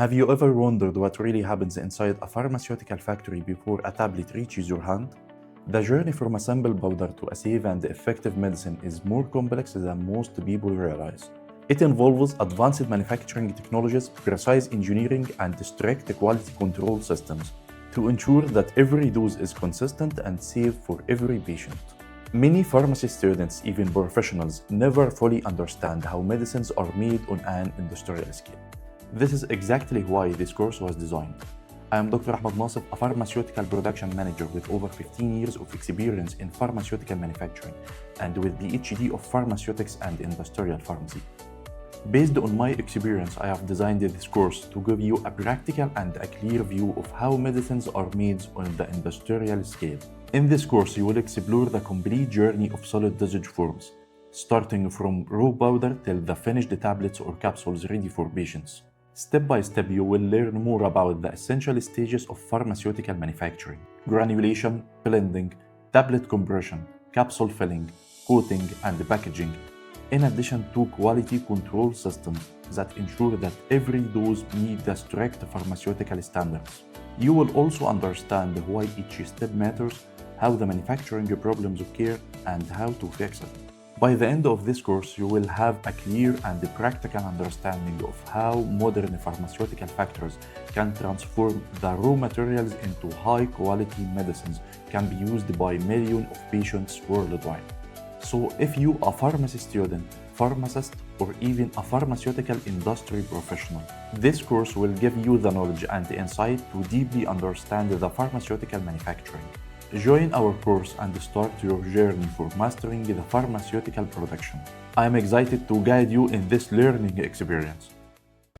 Have you ever wondered what really happens inside a pharmaceutical factory before a tablet reaches your hand? The journey from a simple powder to a safe and effective medicine is more complex than most people realize. It involves advanced manufacturing technologies, precise engineering, and strict quality control systems to ensure that every dose is consistent and safe for every patient. Many pharmacy students, even professionals, never fully understand how medicines are made on an industrial scale. This is exactly why this course was designed. I am Dr. Ahmed Nasif, a pharmaceutical production manager with over 15 years of experience in pharmaceutical manufacturing and with PhD of pharmaceutics and industrial pharmacy. Based on my experience, I have designed this course to give you a practical and a clear view of how medicines are made on the industrial scale. In this course, you will explore the complete journey of solid dosage forms, starting from raw powder till the finished tablets or capsules ready for patients. Step by step, you will learn more about the essential stages of pharmaceutical manufacturing: granulation, blending, tablet compression, capsule filling, coating, and packaging, in addition to quality control systems that ensure that every dose meets the strict pharmaceutical standards. You will also understand why each step matters, how the manufacturing problems occur, and how to fix it. By the end of this course, you will have a clear and practical understanding of how modern pharmaceutical factories can transform the raw materials into high-quality medicines can be used by millions of patients worldwide. So if you are a pharmacy student, pharmacist, or even a pharmaceutical industry professional, this course will give you the knowledge and the insight to deeply understand the pharmaceutical manufacturing. Join our course and start your journey for mastering the pharmaceutical production. I am excited to guide you in this learning experience.